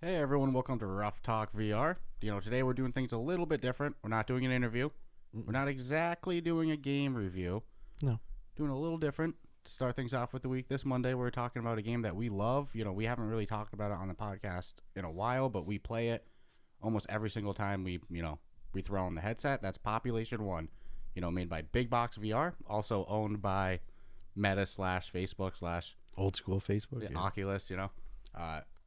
Hey everyone, welcome to Ruff Talk VR. Today we're doing things a little bit different. We're not doing an interview. We're not exactly doing a game review. No. Doing a little different. To start things off with the week, this Monday we're talking about a game that we love. We haven't really talked about it on the podcast in a while, but we play it almost every single time we throw on the headset. That's Population 1. Made by Big Box VR, also owned by Meta slash Facebook slash Old school Facebook. Yeah. Oculus,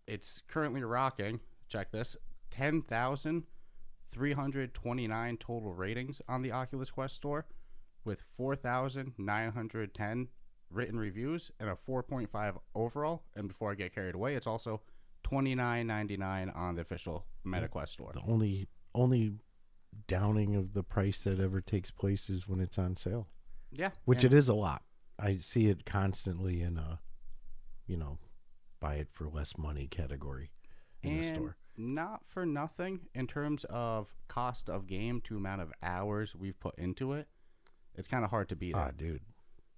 it's currently rocking, check this, 10,329 total ratings on the Oculus Quest store with 4,910 written reviews and a 4.5 overall. And before I get carried away, it's also $29.99 on the official MetaQuest store. The only downing of the price that ever takes place is when it's on sale. Yeah. Which it is a lot. I see it constantly in a, buy it for less money category in the store. Not for nothing in terms of cost of game to amount of hours we've put into it. It's kind of hard to beat it. Dude.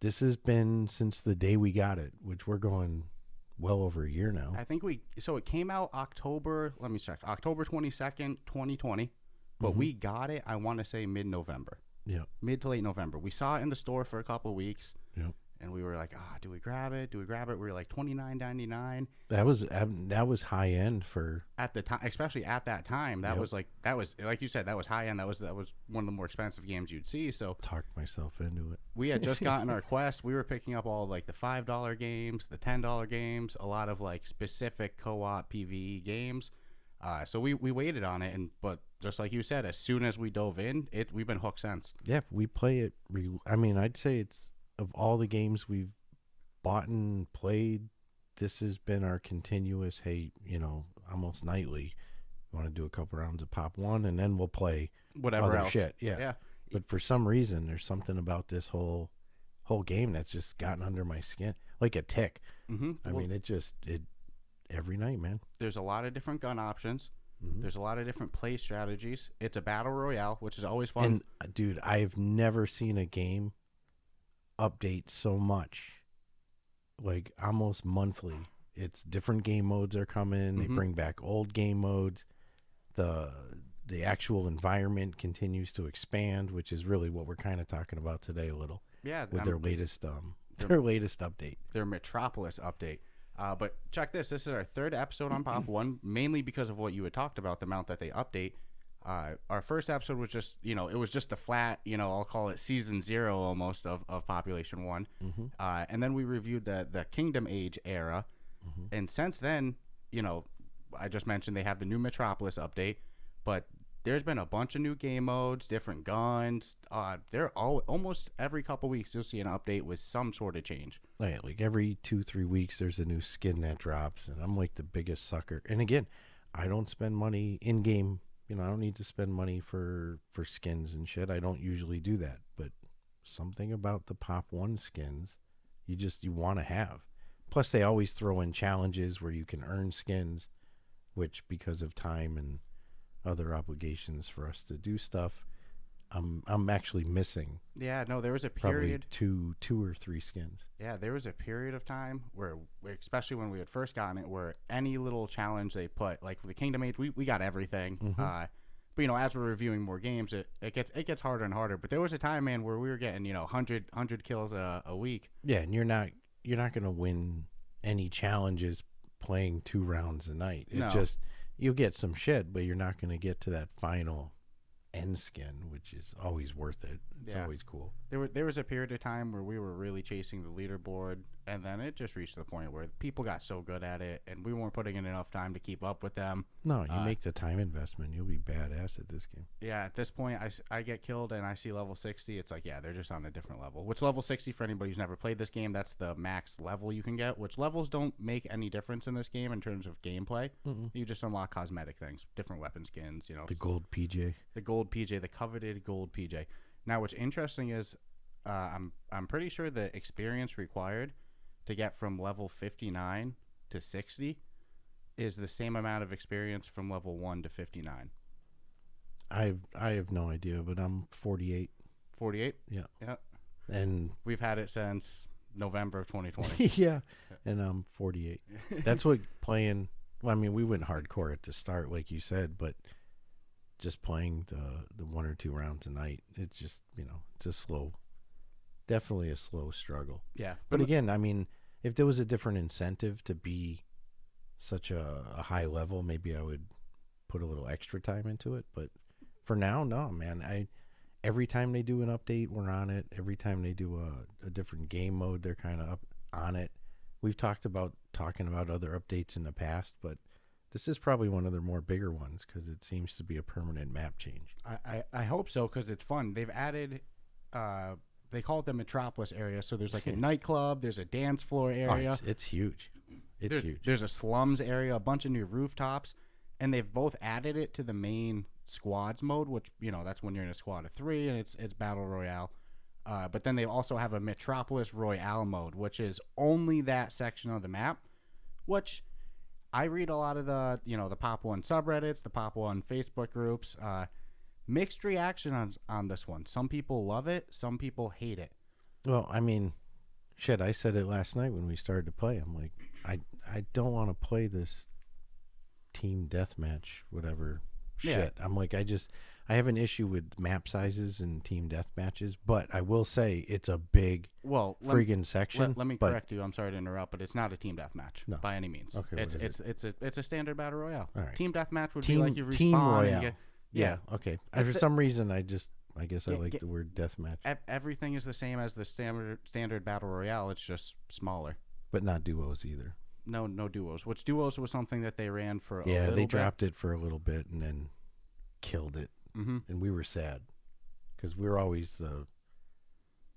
This has been since the day we got it, which we're going well over a year now. I think it came out October 22nd, 2020, but we got it, I want to say mid-November. Yeah. Mid to late November. We saw it in the store for a couple of weeks. Yep. And we were like, do we grab it? We were like $29.99. That was high end for at the time, especially at that time. That was like you said, that was high end. That was one of the more expensive games you'd see. So talked myself into it. We had just gotten our Quest. We were picking up all like the $5 games, the $10 games, a lot of like specific co-op PvE games. So we waited on it, but just like you said, as soon as we dove in, we've been hooked since. Yeah, we play it. I'd say it's, of all the games we've bought and played, this has been our continuous, almost nightly. We want to do a couple rounds of Pop 1, and then we'll play whatever other else. Shit. Yeah. But for some reason, there's something about this whole game that's just gotten under my skin, like a tick. Mm-hmm. It every night, man. There's a lot of different gun options. Mm-hmm. There's a lot of different play strategies. It's a battle royale, which is always fun. And dude, I've never seen a game update so much, like almost monthly. It's different game modes are coming. They bring back old game modes. The actual environment continues to expand, which is really what we're kind of talking about today a little. Yeah, with their latest update, their Metropolis update. But check this. This is our third episode on Pop 1, mainly because of what you had talked about, the amount that they update. Our first episode was just, it was just a flat, I'll call it season 0 almost of Population 1. And then we reviewed the Kingdom Age era. And since then, I just mentioned they have the new Metropolis update, but there's been a bunch of new game modes, different guns. They're almost every couple weeks you'll see an update with some sort of change. Like every 2-3 weeks there's a new skin that drops, and I'm like the biggest sucker. And again, I don't spend money in game. I don't need to spend money for skins and shit. I don't usually do that. But something about the Pop 1 skins, you want to have. Plus, they always throw in challenges where you can earn skins, which because of time and other obligations for us to do stuff, I'm actually missing. Yeah, no, there was a period. Probably two or three skins. Yeah, there was a period of time where, especially when we had first gotten it, where any little challenge they put, like for the Kingdom Age, we got everything. But as we're reviewing more games, it gets harder and harder. But there was a time, man, where we were getting 100 kills a week. Yeah, and you're not gonna win any challenges playing 2 rounds a night. You'll get some shit, but you're not gonna get to that final end skin, which is always worth it. It's always cool. There was a period of time where we were really chasing the leaderboard, and then it just reached the point where people got so good at it, and we weren't putting in enough time to keep up with them. No, you make the time investment, you'll be badass at this game. Yeah, at this point, I get killed and I see level 60. It's like, yeah, they're just on a different level. Which level 60, for anybody who's never played this game, that's the max level you can get, which levels don't make any difference in this game in terms of gameplay. You just unlock cosmetic things, different weapon skins, The gold PJ. The coveted gold PJ. Now, what's interesting is I'm pretty sure the experience required to get from level 59 to 60 is the same amount of experience from level 1 to 59. I have no idea, but I'm 48. 48? Yeah. Yeah. And we've had it since November of 2020. yeah. And I'm 48. That's what playing Well, I mean, we went hardcore at the start, like you said, but just playing the 1 or 2 rounds a night, it's just, it's definitely a slow struggle. Yeah. But again, I mean, if there was a different incentive to be such a high level, maybe I would put a little extra time into it. But for now, no, man. Every time they do an update, we're on it. Every time they do a different game mode, they're kind of up on it. We've talking about other updates in the past, but this is probably one of their more bigger ones because it seems to be a permanent map change. I hope so because it's fun. They've added, they call it the Metropolis area. So there's like a nightclub, there's a dance floor area. It's huge. It's huge. There's a slums area, a bunch of new rooftops, and they've both added it to the main squads mode, which, that's when you're in a squad of 3 and it's battle royale. But then they also have a Metropolis Royale mode, which is only that section of the map, which I read a lot of the, the Pop 1 subreddits, the Pop 1 Facebook groups, mixed reaction on this one. Some people love it. Some people hate it. Well, I mean, shit, I said it last night when we started to play. I'm like, I don't want to play this team deathmatch, whatever shit. I'm like, I have an issue with map sizes and team deathmatches, but I will say it's a big friggin' section. Let me correct you. I'm sorry to interrupt, but it's not a team deathmatch by any means. Okay, it's a standard battle royale. All right. Team deathmatch would be like you respawn. Team royale. And yeah. Okay. For some reason, I guess I like the word deathmatch. Everything is the same as the standard battle royale. It's just smaller. But not duos either. No duos. Which duos was something that they ran for a little bit. Yeah, they dropped it for a little bit and then killed it. Mm-hmm. And we were sad because we were always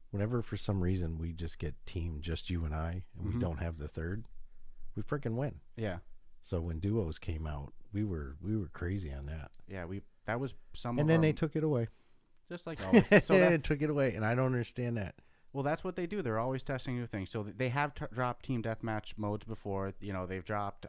whenever for some reason we just get team just you and I and we don't have the third, we freaking win. Yeah. So when duos came out, we were crazy on that. Yeah, that was some. And then they took it away. Just like always. So they took it away, and I don't understand that. Well, that's what they do. They're always testing new things. So they have dropped team deathmatch modes before. They've dropped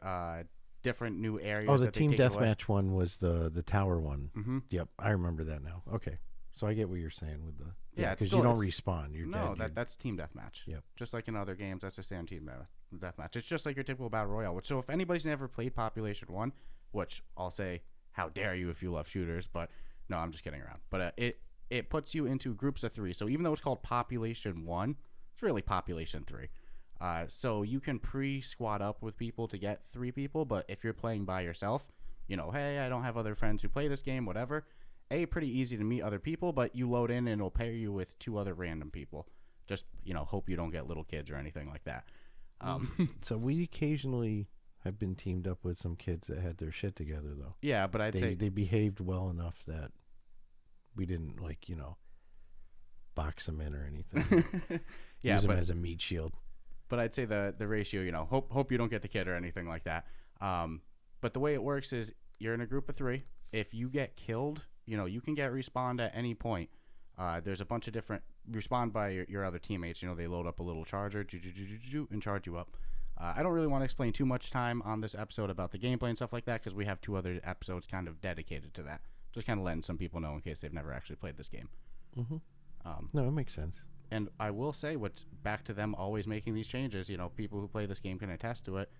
different new areas. Oh, the team deathmatch one was the tower one. Mm-hmm. Yep, I remember that now. Okay, so I get what you're saying with the because you don't respawn. You're dead. No, that's team deathmatch. Yep. Just like in other games, that's a standard team deathmatch. It's just like your typical battle royale. So if anybody's never played Population 1, which I'll say, how dare you if you love shooters, but no, I'm just kidding around. But it puts you into groups of 3. So even though it's called Population 1, it's really Population 3. So you can pre-squad up with people to get 3 people, but if you're playing by yourself, hey, I don't have other friends who play this game, whatever. Pretty easy to meet other people, but you load in and it'll pair you with 2 other random people. Just, hope you don't get little kids or anything like that. So we occasionally have been teamed up with some kids that had their shit together, though. Yeah, but I'd say they behaved well enough that we didn't, box them in or anything. Use them as a meat shield. But I'd say the ratio, hope you don't get the kid or anything like that. But the way it works is you're in a group of 3. If you get killed, you can get respawned at any point. There's a bunch of different respawned by your other teammates. They load up a little charger and charge you up. I don't really want to explain too much time on this episode about the gameplay and stuff like that because we have 2 other episodes kind of dedicated to that. Just kind of letting some people know in case they've never actually played this game. Mm-hmm. No, it makes sense. And I will say, what's back to them always making these changes, people who play this game can attest to it.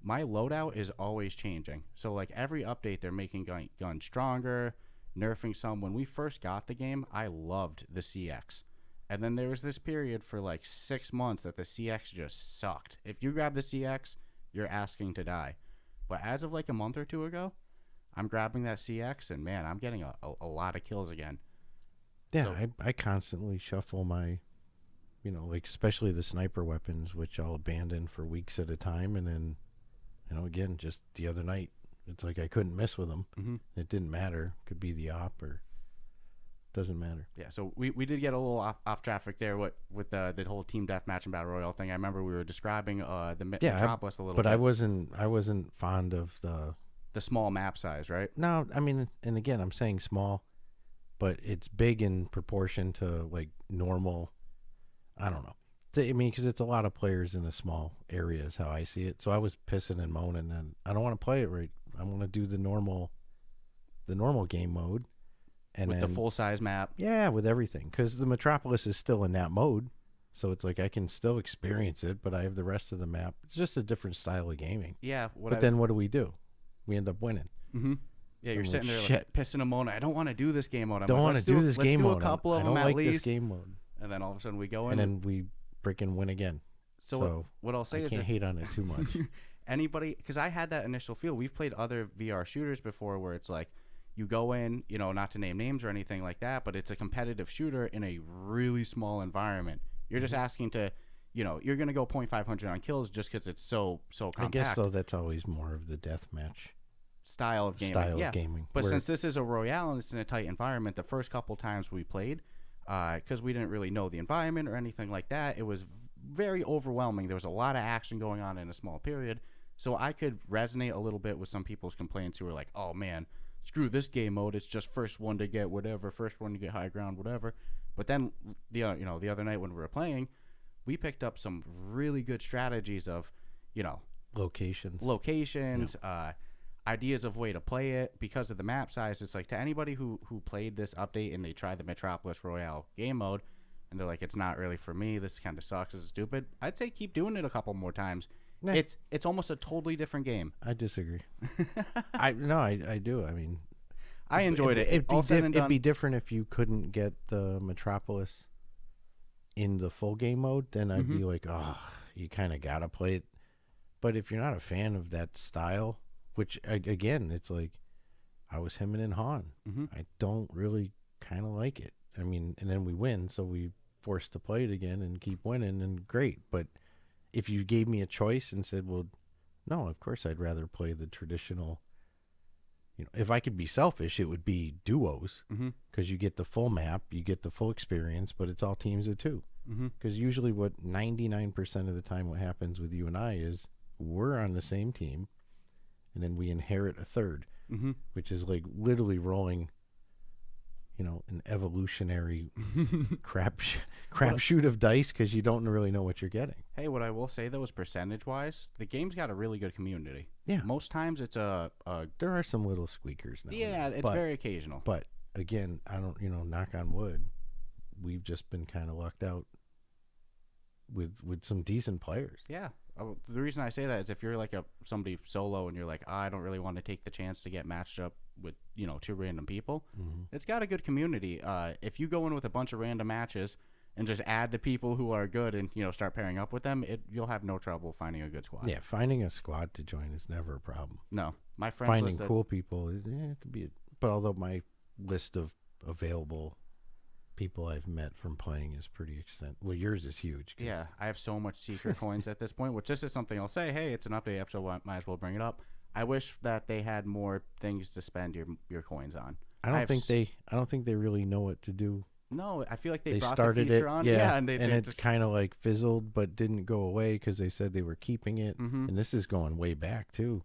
My loadout is always changing. So, every update, they're making guns stronger, nerfing some. When we first got the game, I loved the CX. And then there was this period for 6 months that the CX just sucked. If you grab the CX, you're asking to die. But as of a month or 2 ago, I'm grabbing that CX, and man, I'm getting a lot of kills again. Yeah, so, I constantly shuffle my, especially the sniper weapons, which I'll abandon for weeks at a time. And then, again, just the other night, it's like I couldn't mess with them. Mm-hmm. It didn't matter. Could be the op or doesn't matter. Yeah, so we did get a little off traffic there with the whole team deathmatch and battle royale thing. I remember we were describing the Metropolis a little bit. But I wasn't fond of the small map size, right? No, I mean, and again, I'm saying small, but it's big in proportion to normal. I don't know. I mean, because it's a lot of players in a small area is how I see it. So I was pissing and moaning, and I don't want to play it right. I want to do the normal game mode, and with the full size map. Yeah, with everything, because the Metropolis is still in that mode. So it's like I can still experience it, but I have the rest of the map. It's just a different style of gaming. Yeah. Then what do? We end up winning. Mm-hmm. Yeah, you're I'm sitting like, there shit. like pissing and moaning. I don't want to do this game mode. I'm Don't like, want to let's do this let's game do mode. a couple of I don't them like at least. this game mode. And then all of a sudden we go in. And then we freaking win again. So what I'll say I is can't hate on it too much. anybody, because I had that initial feel. We've played other VR shooters before where it's like you go in, you know, not to name names or anything like that, but it's a competitive shooter in a really small environment. You're just asking to, you know, you're going to go 0.500 on kills just because it's so compact. I guess, though, that's always more of the deathmatch style of gaming. But since this is a Royale and it's in a tight environment, the first couple times we played, because we didn't really know the environment or anything like that, it was very overwhelming. There was a lot of action going on in a small period. So I could resonate a little bit with some people's complaints who were like, oh man, screw this game mode. It's just first one to get whatever, first one to get high ground, whatever. But then, the other night when we were playing, we picked up some really good strategies of, you know, locations, ideas of way to play it because of the map size. It's like to anybody who played this update and they tried the Metropolis Royale game mode and they're like, it's not really for me, this kind of sucks, this is stupid, I'd say keep doing it a couple more times. Nah. It's almost a totally different game. I disagree. I do. I mean, I enjoyed it. It'd be different if you couldn't get the Metropolis in the full game mode. Then I'd be like, oh, you kind of gotta play it. But if you're not a fan of that style, which again, it's like I was hemming and hawing. I don't really kind of like it. I mean, and then we win, so we forced to play it again and keep winning, and great. But if you gave me a choice and said, well, no, of course I'd rather play the traditional, you know, if I could be selfish, it would be duos because you get the full map, you get the full experience, but it's all teams of two. Because usually what 99% of the time what happens with you and I is we're on the same team and then we inherit a third, which is like literally rolling, you know, an evolutionary crapshoot of dice because you don't really know what you're getting. Hey, what I will say though is percentage-wise, the game's got a really good community. Yeah. Most times it's a there are some little squeakers now. Yeah, it's very occasional. But again, I don't, you know, knock on wood, we've just been kind of lucked out with some decent players. Yeah. The reason I say that is if you're like somebody solo and you're like, I don't really want to take the chance to get matched up with, you know, two random people, it's got a good community. If you go in with a bunch of random matches and just add the people who are good and, you know, start pairing up with them, you'll have no trouble finding a good squad. Yeah, finding a squad to join is never a problem. No. My friends finding cool people is it could be but although my list of available people I've met from playing is pretty extent. Well, yours is huge. Yeah, I have so much secret coins at this point, which this is something I'll say, hey, it's an update episode, might as well bring it up. I wish that they had more things to spend your coins on. I don't think they really know what to do. No, I feel like they brought started the feature it on. Yeah, and it just kind of like fizzled but didn't go away because they said they were keeping it. And this is going way back too.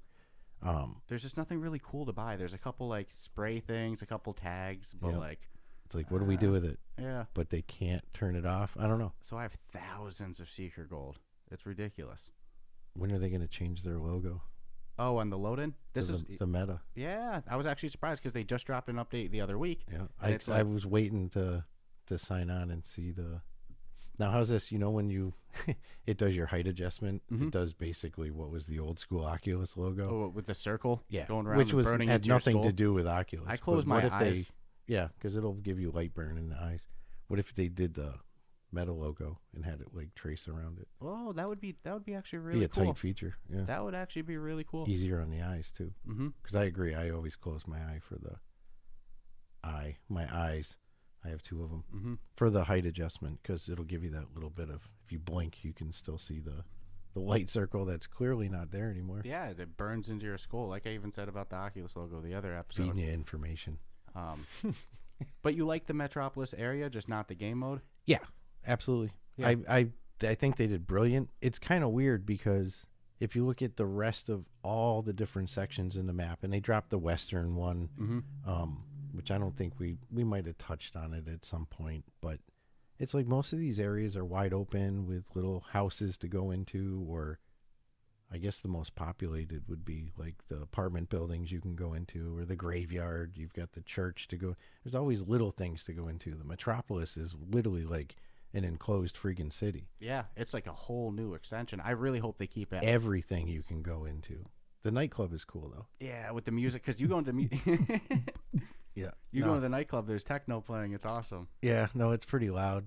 There's just nothing really cool to buy. There's a couple like spray things, a couple tags, but like it's like, what do we do with it? Yeah. But they can't turn it off. I don't know. So I have thousands of Seeker Gold. It's ridiculous. When are they going to change their logo? Oh, and the load-in? This is the meta. Yeah. I was actually surprised because they just dropped an update the other week. Yeah. I was waiting to sign on and see the... Now, how's this? You know when you... it does your height adjustment. It does basically what was the old school Oculus logo. Oh, with the circle? Yeah. Going around which and burning had into your nothing skull? to do with Oculus. I closed my eyes. Yeah, because it'll give you light burn in the eyes. What if they did the Meta logo and had it like trace around it? Oh, that would be actually really be a cool. tight feature. Yeah, that would actually be really cool. Easier on the eyes too. Because I agree. I always close my eye for the my eyes. I have two of them for the height adjustment because it'll give you that little bit of, if you blink, you can still see the light circle that's clearly not there anymore. Yeah, it burns into your skull. Like I even said about the Oculus logo the other episode. Feeding you information. But you like the Metropolis area, just not the game mode? Yeah, absolutely. Yeah. I think they did brilliant. It's kind of weird because if you look at the rest of all the different sections in the map, and they dropped the western one, which I don't think we might have touched on it at some point, but it's like most of these areas are wide open with little houses to go into, or I guess the most populated would be like the apartment buildings you can go into, or the graveyard. You've got the church to go. There's always little things to go into. The Metropolis is literally like an enclosed freaking city. Yeah, it's like a whole new extension. I really hope they keep it. Everything you can go into. The nightclub is cool though. Yeah, with the music, because you go into Yeah. you go to the nightclub. There's techno playing. It's awesome. Yeah, no, it's pretty loud.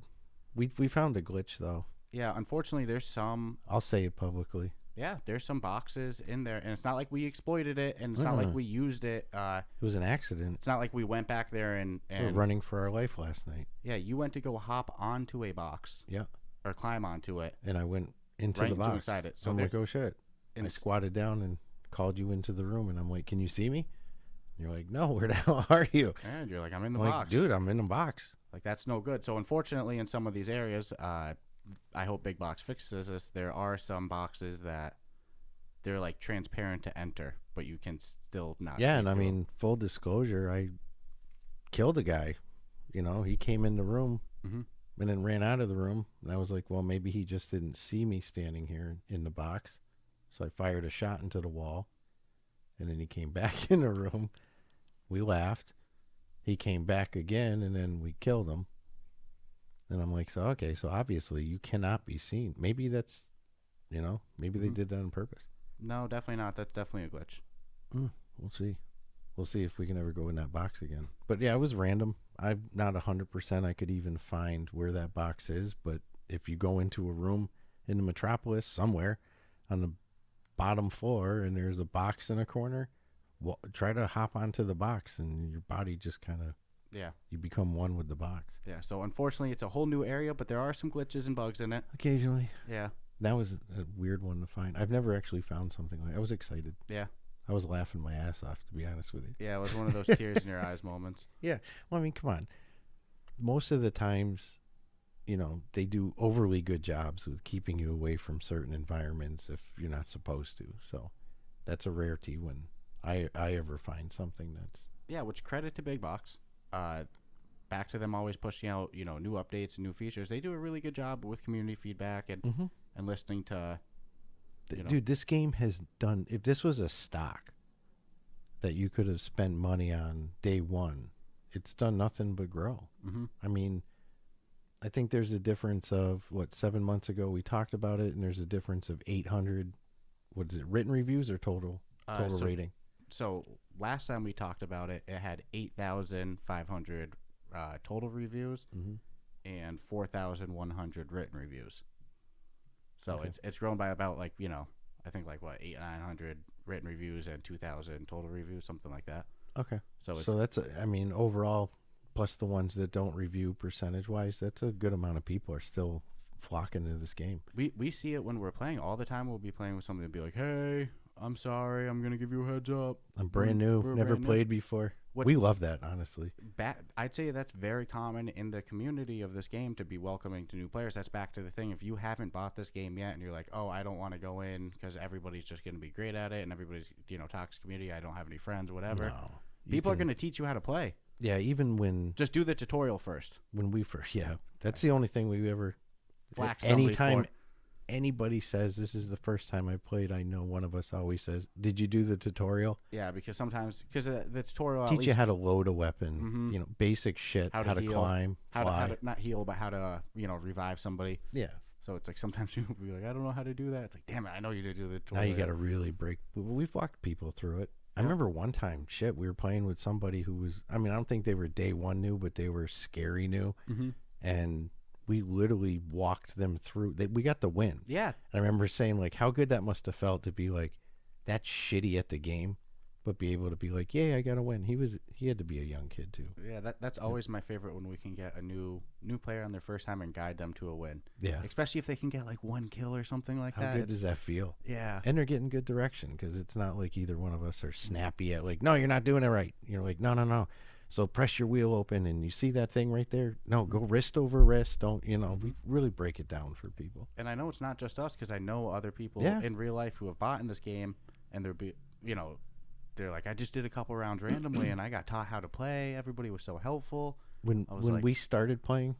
We found a glitch though. Yeah, unfortunately, there's some. I'll say it publicly. Yeah, there's some boxes in there, and it's not like we exploited it, and it's not like we used it. It was an accident. It's not like we went back there and We were running for our life last night. Yeah, you went to go hop onto a box. Yeah. Or climb onto it. And I went into right the box. inside it. So I'm like, oh shit. And I squatted down and called you into the room, and I'm like, can you see me? And you're like, no, where the hell are you? And you're like, I'm in the I'm box. like, dude, I'm in the box. Like, that's no good. So unfortunately, in some of these areas, I hope Big Box fixes this. There are some boxes that they're like transparent to enter, but you can still not. Yeah, see and I through. mean, full disclosure, I killed a guy. You know, he came in the room and then ran out of the room, and I was like, well, maybe he just didn't see me standing here in the box. So I fired a shot into the wall, and then he came back in the room. We laughed. He came back again, and then we killed him. And I'm like, so okay, so obviously you cannot be seen. Maybe that's, you know, maybe they did that on purpose. No, definitely not. That's definitely a glitch. We'll see. We'll see if we can ever go in that box again. But yeah, it was random. I'm not 100% I could even find where that box is. But if you go into a room in the Metropolis somewhere on the bottom floor and there's a box in a corner, try to hop onto the box and your body just kind of, you become one with the box. Yeah, so unfortunately it's a whole new area, but there are some glitches and bugs in it. Occasionally. Yeah. That was a weird one to find. I've never actually found something like that. I was excited. Yeah. I was laughing my ass off, to be honest with you. Yeah, it was one of those tears in your eyes moments. Yeah. Well, I mean, come on. Most of the times, you know, they do overly good jobs with keeping you away from certain environments if you're not supposed to. So that's a rarity when I ever find something that's... Yeah, which credit to Big Box. Back to them always pushing out, you know, new updates and new features. They do a really good job with community feedback and listening to... Dude, this game has done... If this was a stock that you could have spent money on day one, it's done nothing but grow. I mean, I think there's a difference of, 7 months ago we talked about it, and there's a difference of 800, what is it, written reviews or total rating? So last time we talked about it, it had 8,500 total reviews and 4,100 written reviews. So it's grown by about I think 800-900 written reviews and 2,000 total reviews, something like that. Okay. So that's overall, plus the ones that don't review percentage-wise, that's a good amount of people are still flocking to this game. We see it when we're playing all the time. We'll be playing with somebody and be like, hey, I'm sorry, I'm going to give you a heads up. I'm brand new, never played before. We love that, honestly. I'd say that's very common in the community of this game to be welcoming to new players. That's back to the thing. If you haven't bought this game yet and you're like, oh, I don't want to go in because everybody's just going to be great at it and everybody's, toxic community, I don't have any friends, whatever. No, people are going to teach you how to play. Yeah, even when... Just do the tutorial first. When we first... Yeah, that's the only thing we ever... Anytime anybody says this is the first time I played, I know one of us always says, did you do the tutorial? Yeah, because sometimes the tutorial teach you how to load a weapon, basic shit, how to climb, how to not heal, but how to revive somebody. Yeah. So it's like sometimes people be like, I don't know how to do that. It's like, damn it, I know you did do the tutorial. Now you got to really break. We've walked people through it. I remember one time, we were playing with somebody who was, I don't think they were day one new, but they were scary new. And we literally walked them through. We got the win. Yeah. I remember saying, how good that must have felt to be that shitty at the game, but be able to be like, yeah, I got a win. He had to be a young kid too. Yeah, that's always my favorite when we can get a new player on their first time and guide them to a win. Yeah. Especially if they can get one kill or something like that. How good does that feel? Yeah. And they're getting good direction because it's not like either one of us are snappy at no, you're not doing it right. You're like, no. So press your wheel open and you see that thing right there? No, go wrist over wrist. Don't, we really break it down for people. And I know it's not just us because I know other people in real life who have bought in this game and they're like, I just did a couple rounds randomly and I got taught how to play. Everybody was so helpful. When we started playing,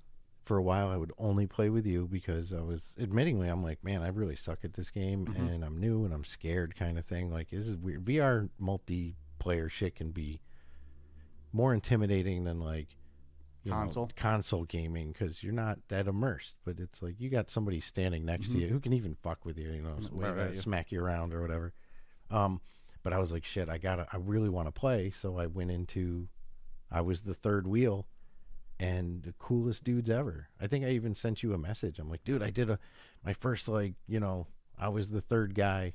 for a while I would only play with you because I was, admittingly, I'm like, man, I really suck at this game and I'm new and I'm scared kind of thing. This is weird. VR multiplayer shit can be more intimidating than console gaming, because you're not that immersed. But it's like you got somebody standing next to you who can even fuck with you, smack you around or whatever. But I was like, shit, I really want to play. So I went I was the third wheel, and the coolest dudes ever. I think I even sent you a message. I'm like, dude, I did my first, I was the third guy,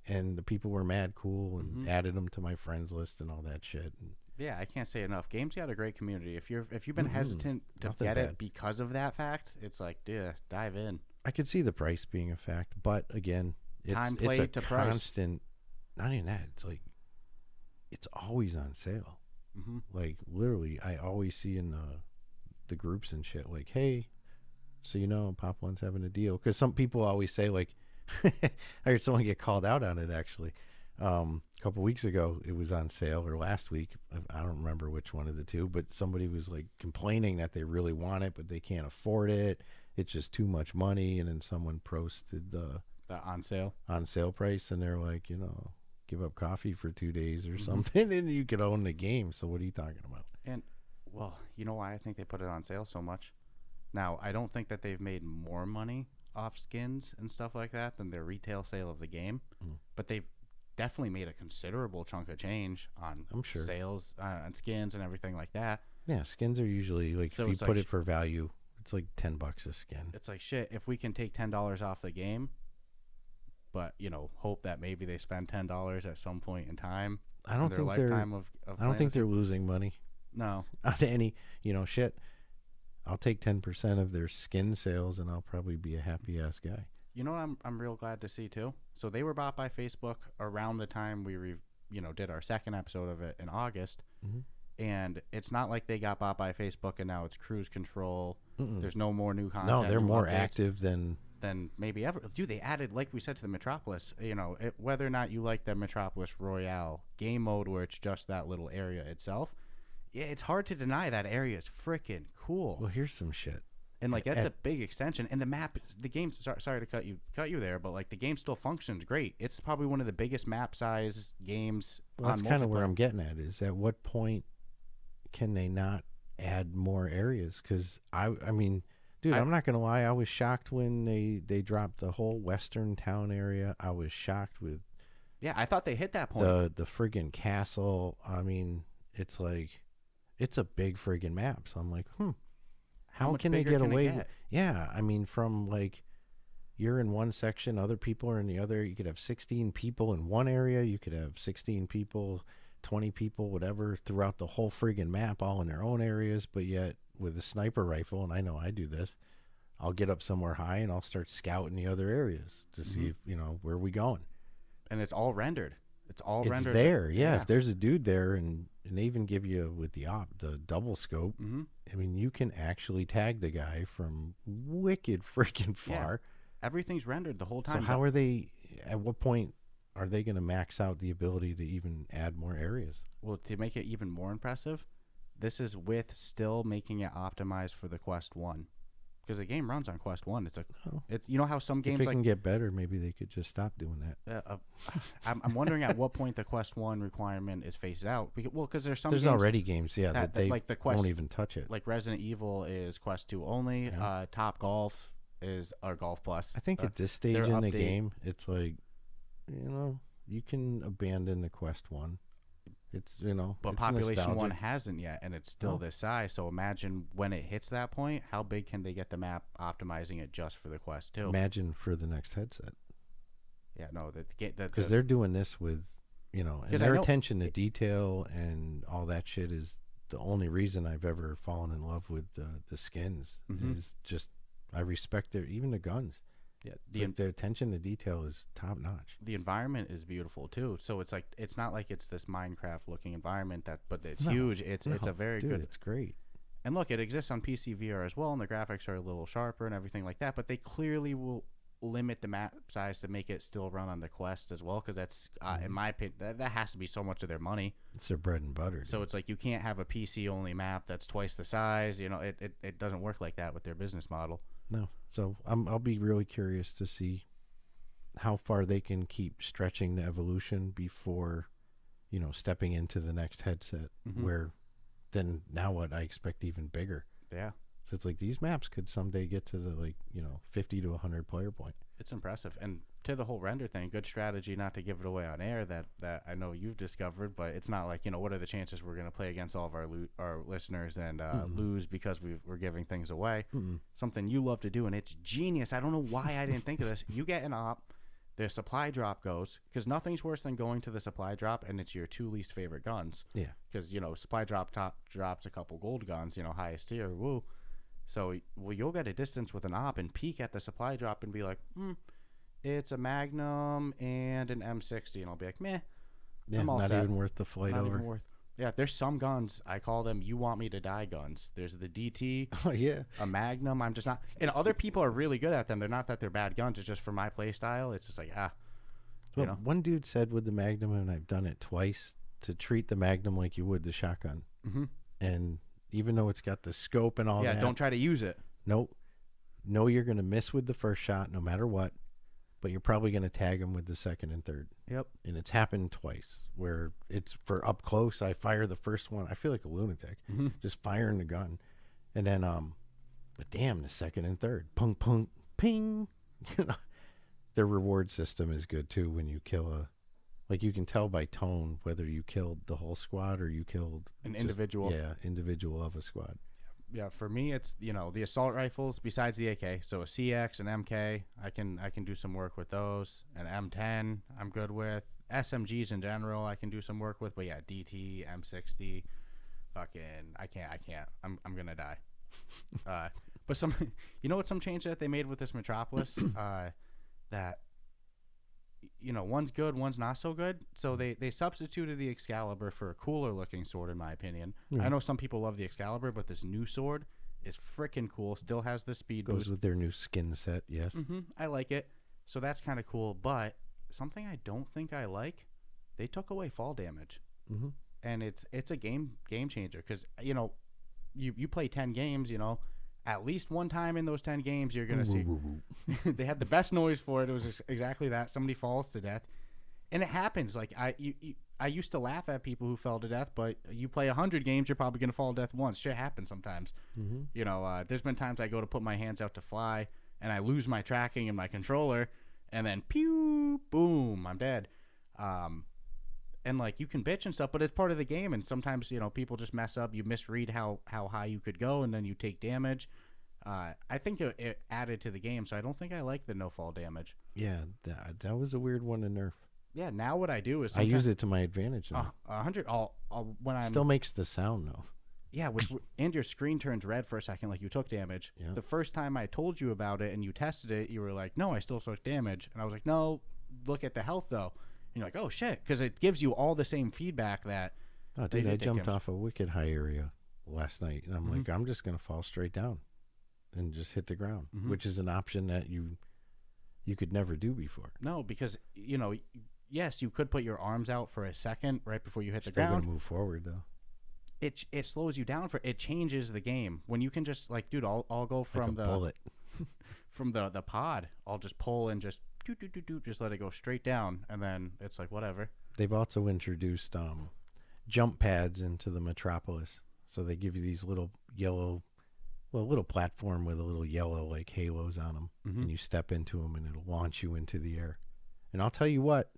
and the people were mad cool, and added them to my friends list and all that shit. And yeah, I can't say enough. Games got a great community. If you've been hesitant to get it because of that fact, it's like, dude, dive in. I could see the price being a fact, but again, it's a constant. Not even that. It's like it's always on sale. Like literally, I always see in the groups and shit like, hey, so Pop One's having a deal, because some people always say like, I heard someone get called out on it actually. A couple weeks ago, it was on sale, or last week, I don't remember which one of the two, but somebody was like complaining that they really want it, but they can't afford it. It's just too much money. And then someone posted the on sale price, and they're like, give up coffee for 2 days or something, and you could own the game. So what are you talking about? And well, you know why I think they put it on sale so much? Now, I don't think that they've made more money off skins and stuff like that than their retail sale of the game, but they've definitely made a considerable chunk of change on sales on skins and everything like that. Yeah, skins are usually like, so if you put it for value, it's like $10 a skin. It's like, shit, if we can take $10 off the game, but hope that maybe they spend $10 at some point in time. I don't think they're losing money. No, on any shit. I'll take 10% of their skin sales, and I'll probably be a happy ass guy. You know what I'm real glad to see too? So they were bought by Facebook around the time we did our second episode of it in August. And it's not like they got bought by Facebook and now it's cruise control. There's no more new content. No, they're more active than maybe ever. Dude, they added, like we said, to the Metropolis, whether or not you like the Metropolis Royale game mode where it's just that little area itself, yeah, it's hard to deny that area is freaking cool. Well, here's some shit. And like that's a big extension, and the game. Sorry to cut you there, but like the game still functions great. It's probably one of the biggest map size games. Well, that's kind of where I'm getting at. Is at what point can they not add more areas? Because I mean, dude, I'm not gonna lie. I was shocked when they dropped the whole western town area. I was shocked with. Yeah, I thought they hit that point. The friggin' castle. I mean, it's like, it's a big friggin' map. So I'm like, How can they get away with? Yeah, I mean, from like, you're in one section, other people are in the other. You could have 16 people in one area. You could have 16 people, 20 people, whatever, throughout the whole friggin' map, all in their own areas. But yet, with a sniper rifle, and I know I do this, I'll get up somewhere high and I'll start scouting the other areas to see if, where are we going. And it's all rendered. It's rendered there. Yeah, if there's a dude there, and they even give you with the double scope. I mean, you can actually tag the guy from wicked freaking far. Yeah. Everything's rendered the whole time. So how are they? At what point are they going to max out the ability to even add more areas? Well, to make it even more impressive, this is with still making it optimized for the Quest 1. Because the game runs on Quest 1. It's how some games if it can get better, maybe they could just stop doing that. I'm wondering at what point the Quest 1 requirement is phased out. Because there's games already games, that they like the Quest, won't even touch it. Like Resident Evil is Quest 2 only. Yeah. Top Golf is Golf Plus. I think at this stage in the game, it's like, you can abandon the Quest 1. It's but it's population nostalgic. 1 hasn't yet, and it's still this size. So imagine when it hits that point, how big can they get the map optimizing it just for the Quest 2? Imagine for the next headset. Yeah, no, because they're doing this with and their attention to detail and all that shit is the only reason I've ever fallen in love with the skins. Is just I respect even the guns. Yeah, their attention to detail is top notch. The environment is beautiful too. So it's like it's not like it's this Minecraft looking environment but it's huge. It's a very good. It's great. And look, it exists on PC VR as well, and the graphics are a little sharper and everything like that. But they clearly will limit the map size to make it still run on the Quest as well, because that's in my opinion that has to be so much of their money. It's their bread and butter. So it's like you can't have a PC only map that's twice the size. It doesn't work like that with their business model. No. So I'll be really curious to see how far they can keep stretching the evolution before, stepping into the next headset where then now what I expect even bigger. Yeah. So it's like these maps could someday get to the 50 to 100 player point. It's impressive. And to the whole render thing, good strategy not to give it away on air that I know you've discovered, but it's not like, what are the chances we're going to play against all of our listeners and lose because we're giving things away. Something you love to do, and it's genius. I don't know why I didn't think of this. You get an op, the supply drop goes, because nothing's worse than going to the supply drop and it's your 2 least favorite guns. Yeah. Because, supply drop drops a couple gold guns, highest tier, woo. So, you'll get a distance with an op and peek at the supply drop and be like, it's a Magnum and an M60. And I'll be like, meh. Yeah, I'm all not set. even worth the flight Not over. even worth. Yeah, there's some guns, I call them you want me to die guns. There's the DT, Oh, yeah. a Magnum. I'm just not. And other people are really good at them. They're not that they're bad guns. It's just for my play style. It's just like, Well, one dude said with the Magnum, and I've done it twice, to treat the Magnum like you would the shotgun. Mm-hmm. And even though it's got the scope and all that. Yeah, don't try to use it. Nope. Know you're going to miss with the first shot no matter what, but you're probably going to tag him with the second and third. Yep. And it's happened twice where it's for up close. I fire the first one. I feel like a lunatic, just firing the gun. And then, but damn, the second and third. Pung, pung, ping. Their reward system is good too when you kill you can tell by tone whether you killed the whole squad or you killed An individual. Yeah, individual of a squad. Yeah, for me, it's the assault rifles besides the AK. So a CX, an MK, I can do some work with those. An M10, I'm good with. SMGs in general, I can do some work with. But yeah, DT, M60, fucking, I can't. I'm gonna die. But some change that they made with this Metropolis, that one's good, one's not so good. So they substituted the Excalibur for a cooler looking sword, in my opinion. I know some people love the Excalibur, but this new sword is freaking cool. Still has the speed Goes boost. with their new skin set, yes. I like it. So that's kind of cool. But something I don't think I like, they took away fall damage. And it's a game changer because, you play 10 games, at least one time in those 10 games, you're going to see. They had the best noise for it. It was exactly that. Somebody falls to death. And it happens. Like, I used to laugh at people who fell to death, but you play 100 games, you're probably going to fall to death once. Shit happens sometimes. There's been times I go to put my hands out to fly, and I lose my tracking and my controller, and then pew, boom, I'm dead. And you can bitch and stuff, but it's part of the game. And sometimes, people just mess up. You misread how high you could go, and then you take damage. I think it added to the game, so I don't think I like the no fall damage. Yeah, that was a weird one to nerf. Yeah, now what I do is I use it to my advantage now. 100. I'll when I'm still makes the sound though. Yeah, and your screen turns red for a second, like you took damage. Yeah. The first time I told you about it and you tested it, you were like, "No, I still took damage," and I was like, "No, look at the health though." And you're like, "Oh shit," because it gives you all the same feedback that. Oh, dude, I jumped off a wicked high area last night, and I'm like, I'm just gonna fall straight down, and just hit the ground, which is an option that you could never do before. No, because yes, you could put your arms out for a second right before you hit the Still ground. gonna move forward though. It slows you down it changes the game when you can just dude, I'll go from like a bullet from the pod. I'll just pull and just just let it go straight down, and then it's like whatever. They've also introduced jump pads into the Metropolis, so they give you these little yellow, little platform with a little yellow halos on them, and you step into them, and it'll launch you into the air. And I'll tell you what,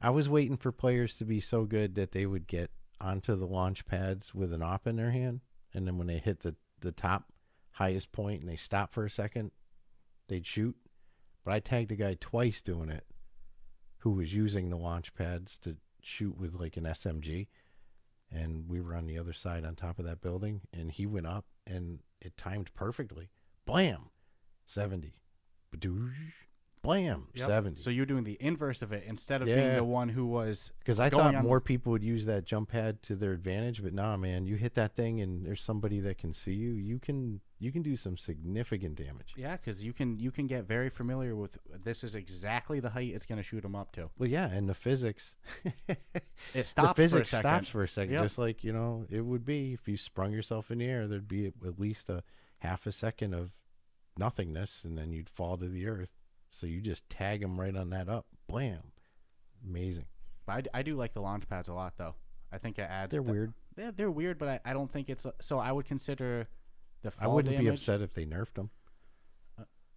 I was waiting for players to be so good that they would get onto the launch pads with an op in their hand, and then when they hit the top highest point and they stop for a second, they'd shoot. But I tagged a guy twice doing it who was using the launch pads to shoot with an SMG, and we were on the other side on top of that building, and he went up and it timed perfectly. Blam, 70. Badoosh. Blam, 70. So you're doing the inverse of it instead of being the one who was. Because I thought more people would use that jump pad to their advantage, but nah, man, you hit that thing and there's somebody that can see you. You can do some significant damage. Yeah, because you can get very familiar with this is exactly the height it's going to shoot them up to. Well, yeah, and the physics. It stops. The physics for a second. stops for a second, just like it would be if you sprung yourself in the air. There'd be at least a half a second of nothingness, and then you'd fall to the earth. So you just tag them right on that up. Blam. Amazing. But I do like the launch pads a lot, though. I think it adds. They're weird. they're weird, but I don't think it's so. I would consider the I fall wouldn't damage be upset if they nerfed them.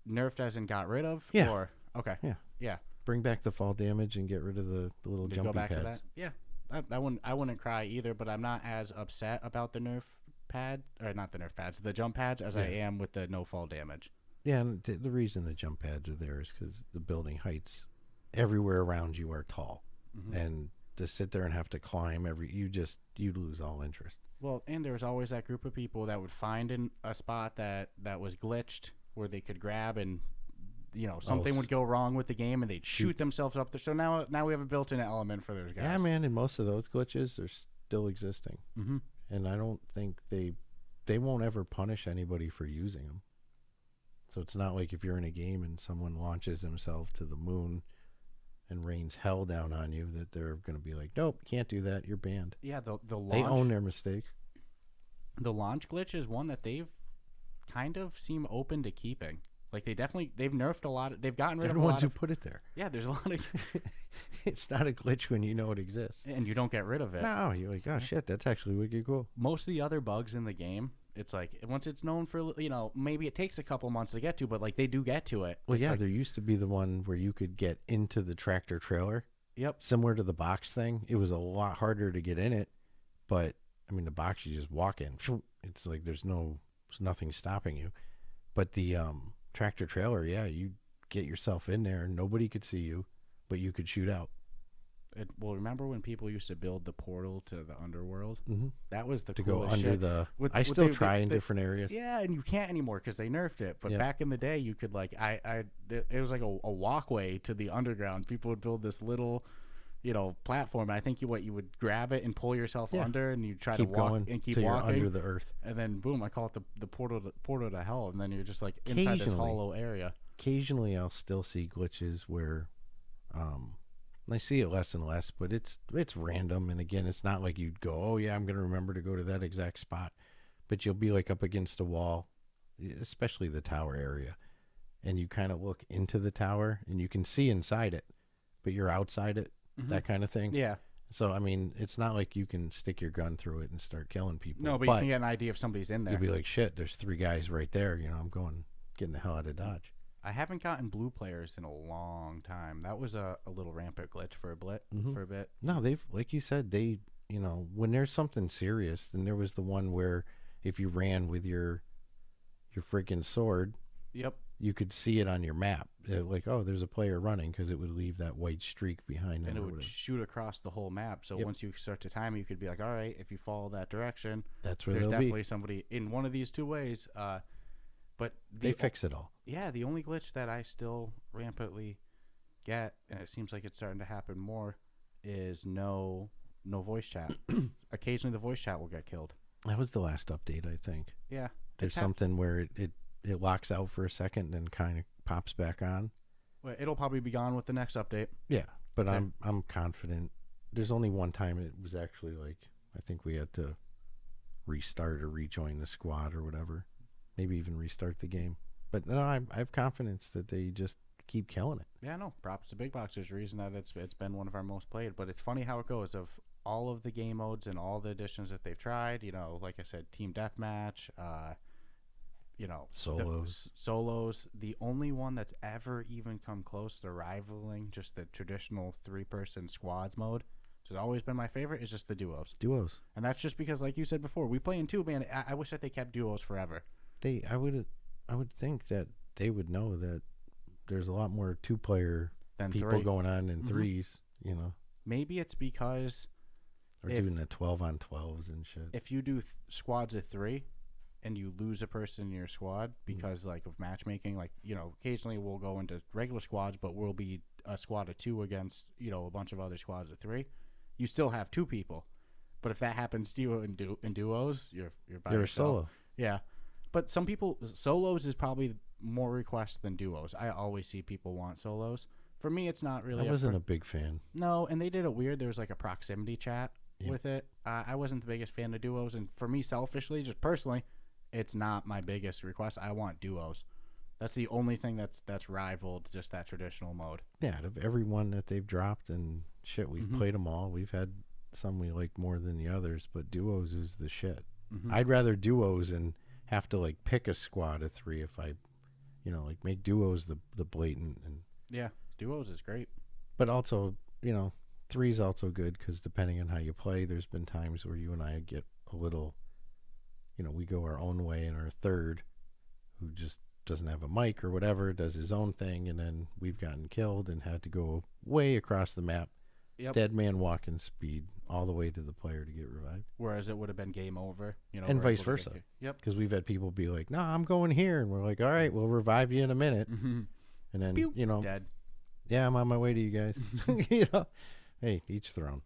nerfed as in got rid of. Yeah. Or okay. Yeah. Yeah. Bring back the fall damage and get rid of the little To jumpy go back pads. to that. Yeah. I wouldn't cry either, but I'm not as upset about the nerf pad or not the nerf pads, the jump pads as I am with the no fall damage. Yeah, and the reason the jump pads are there is because the building heights everywhere around you are tall, and to sit there and have to climb you lose all interest. Well, and there was always that group of people that would find a spot that was glitched where they could grab and something would go wrong with the game and they'd shoot themselves up there. So now we have a built-in element for those guys. Yeah, man, and most of those glitches are still existing, and I don't think they won't ever punish anybody for using them. So it's not like if you're in a game and someone launches themselves to the moon and rains hell down on you that they're going to be like, nope, can't do that. You're banned. Yeah, the launch, they own their mistakes. The launch glitch is one that they've kind of seem open to keeping. Like they've nerfed a lot. They've gotten rid of a lot. They're the ones who put it there. Yeah, there's a lot of. It's not a glitch when you know it exists, and you don't get rid of it. No, you're like, oh shit, that's actually wicked cool. Most of the other bugs in the game, it's like once it's known for maybe it takes a couple months to get to, but like they do get to it. Well, it's yeah, like, there used to be the one where you could get into the tractor trailer. Yep. Similar to the box thing, it was a lot harder to get in it, but I mean the box you just walk in. It's like there's nothing stopping you, but the tractor trailer, yeah, you get yourself in there, nobody could see you, but you could shoot out. Well, remember when people used to build the portal to the underworld? Mm-hmm. That was the to coolest go under shit. the. I still try in different areas. Yeah, and you can't anymore because they nerfed it. But back in the day, you could like it was like a walkway to the underground. People would build this little, platform. And I think you would grab it and pull yourself under, and you try keep to walk going and keep till walking you're under the earth. And then boom, I call it the portal to hell, and then you're just like inside this hollow area. Occasionally, I'll still see glitches where, I see it less and less, but it's random. And again, it's not like you'd go, oh yeah, I'm gonna remember to go to that exact spot, but you'll be like up against a wall, especially the tower area, and you kind of look into the tower and you can see inside it, but you're outside it, that kind of thing. Yeah. So I mean, it's not like you can stick your gun through it and start killing people. No, but you can get an idea if somebody's in there. You'll be like, shit, there's 3 guys right there. I'm getting the hell out of Dodge. I haven't gotten blue players in a long time. That was a little rampant glitch for a bit. No, they've, like you said, when there's something serious, then there was the one where if you ran with your freaking sword, yep, you could see it on your map. Like, oh, there's a player running, because it would leave that white streak behind them. And it would shoot across the whole map. So once you start to time, you could be like, all right, if you follow that direction, that's where there's they'll definitely be. Somebody in one of these 2 ways. But they fix it all. Yeah, the only glitch that I still rampantly get, and it seems like it's starting to happen more, is no voice chat. Occasionally the voice chat will get killed. That was the last update, I think. Yeah. There's something where it locks out for a second and kind of pops back on. Well, it'll probably be gone with the next update. Yeah, but okay. I'm confident. There's only one time it was actually like, I think we had to restart or rejoin the squad or whatever. Maybe even restart the game. But no, I have confidence that they just keep killing it. Yeah, no, props to Big Box. There's a reason that it's been one of our most played. But it's funny how it goes. Of all of the game modes and all the additions that they've tried, like I said, Team Deathmatch, solos. The only one that's ever even come close to rivaling just the traditional 3-person squads mode, which has always been my favorite, is just the duos. And that's just because, like you said before, we play in 2, man. I wish that they kept duos forever. I would think that they would know that there's a lot more 2-player than people 3 going on in 3s, Maybe it's because or doing the 12-on-12s and shit. If you do squads of 3 and you lose a person in your squad because like of matchmaking, like occasionally we'll go into regular squads, but we'll be a squad of 2 against a bunch of other squads of 3. You still have 2 people, but if that happens to you in duos, you're by yourself. A solo. Yeah. But some people, solos is probably more requests than duos. I always see people want solos. For me, it's not really. I wasn't a big fan. No, and they did it weird. There was like a proximity chat with it. I wasn't the biggest fan of duos. And for me, selfishly, just personally, it's not my biggest request. I want duos. That's the only thing that's rivaled just that traditional mode. Yeah, out of every one that they've dropped and shit, we've played them all. We've had some we like more than the others, but duos is the shit. Mm-hmm. I'd rather duos and have to like pick a squad of 3 if I, like make duos the blatant and. Yeah, duos is great. But also, 3 is also good because depending on how you play, there's been times where you and I get a little, we go our own way, and our third, who just doesn't have a mic or whatever, does his own thing, and then we've gotten killed and had to go way across the map, dead man walking speed, all the way to the player to get revived. Whereas it would have been game over, and vice versa. Yep. Because we've had people be like, "No, I'm going here," and we're like, "All right, we'll revive you in a minute," mm-hmm. and then Pew, dead. Yeah, I'm on my way to you guys. Hey, each their own.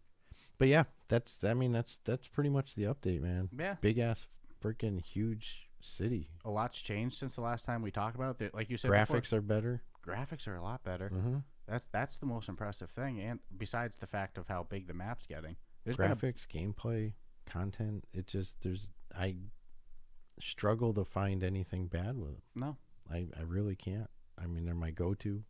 But yeah, that's pretty much the update, man. Yeah. Big ass freaking huge city. A lot's changed since the last time we talked about it. Like you said, graphics are better. Graphics are a lot better. Mm-hmm. That's the most impressive thing, and besides the fact of how big the map's getting, there's graphics, gameplay, content. I struggle to find anything bad with it. No, I really can't. I mean, they're my go-to.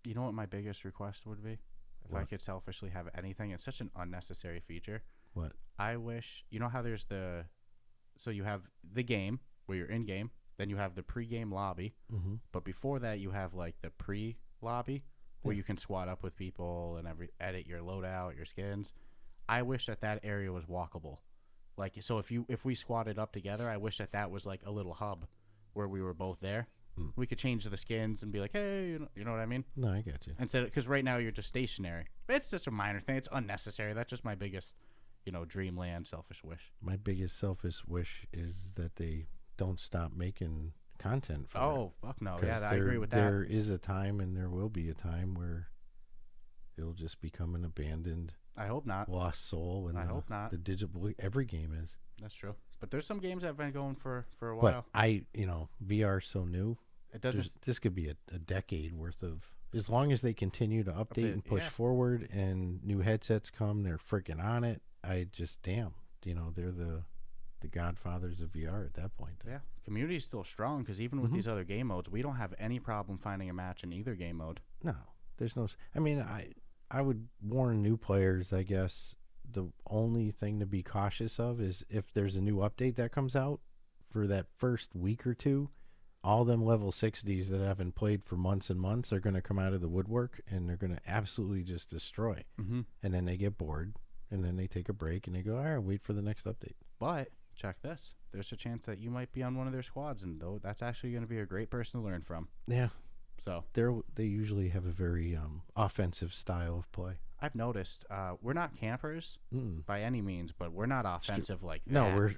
You know what my biggest request would be? If I could selfishly have anything, it's such an unnecessary feature. What? I wish, how there's so you have the game where you're in game, then you have the pre-game lobby, mm-hmm. but before that you have like the pre-lobby where you can squad up with people and edit your loadout, your skins. I wish that area was walkable. Like, so if we squatted up together, I wish that was like a little hub where we were both there. We could change the skins and be like, hey, you know what I mean? No, I got you. Instead, because right now you're just stationary. It's just a minor thing. It's unnecessary. That's just my biggest, dreamland selfish wish. My biggest selfish wish is that they don't stop making content for it. Fuck no. Yeah, I agree with that. There is a time, and there will be a time where it'll just become an abandoned. I hope not. Lost soul. And I hope not. The digital, every game is. That's true. But there's some games that have been going for a But while. VR's so new. It doesn't. This could be a decade worth of. As long as they continue to update and push forward, and new headsets come, they're freaking on it. I just they're the godfathers of VR at that point. Yeah, community is still strong because even with these other game modes, we don't have any problem finding a match in either game mode. No, there's no. I mean, I would warn new players, I guess. The only thing to be cautious of is if there's a new update that comes out for that first week or two, all them level 60s that haven't played for months and months are going to come out of the woodwork, and they're going to absolutely just destroy. Mm-hmm. And then they get bored, and then they take a break, and they go, all right, wait for the next update. But check this. There's a chance that you might be on one of their squads, and though that's actually going to be a great person to learn from. Yeah. So they usually have a very offensive style of play. I've noticed we're not campers by any means, but we're not offensive like that. No,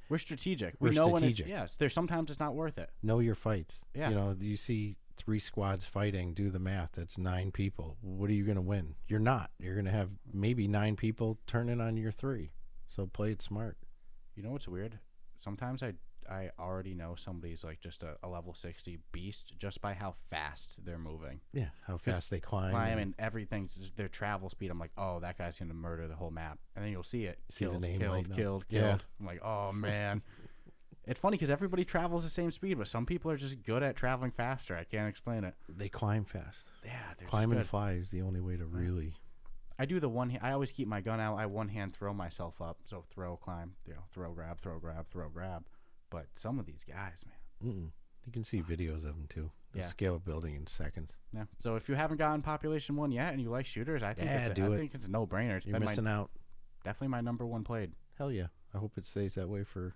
we're strategic. We're know strategic. When there's sometimes it's not worth it. Know your fights. Yeah. You see 3 squads fighting, do the math. That's 9 people. What are you going to win? You're not. You're going to have maybe 9 people turning on your 3. So play it smart. You know what's weird? Sometimes I already know somebody's like just a level 60 beast just by how fast they're moving. Yeah, how fast they climb. And everything's just their travel speed. I'm like, oh, that guy's going to murder the whole map. And then you'll see it. See the name killed. Yeah. I'm like, oh, man. It's funny because everybody travels the same speed, but some people are just good at traveling faster. I can't explain it. They climb fast. Yeah, they're climb and fly is the only way to really. I do the one. I always keep my gun out. I one hand throw myself up. So throw, climb, throw, grab, throw, grab, throw, grab. But some of these guys, man. You can see videos of them too. The scale of building in seconds. Yeah. So if you haven't gotten Population 1 yet and you like shooters, I think it's a no-brainer. You're missing out. Definitely my number 1 played. Hell yeah. I hope it stays that way for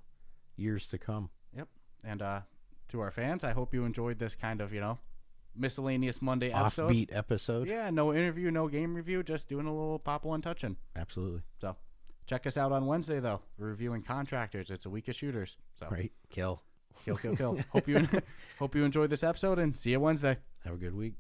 years to come. Yep. And to our fans, I hope you enjoyed this kind of, miscellaneous Monday episode. Offbeat episode. Yeah, no interview, no game review, just doing a little Pop 1 touching. Absolutely. So check us out on Wednesday, though. We're reviewing Contractors. It's a week of shooters. So right. Kill. Hope you enjoyed this episode, and see you Wednesday. Have a good week.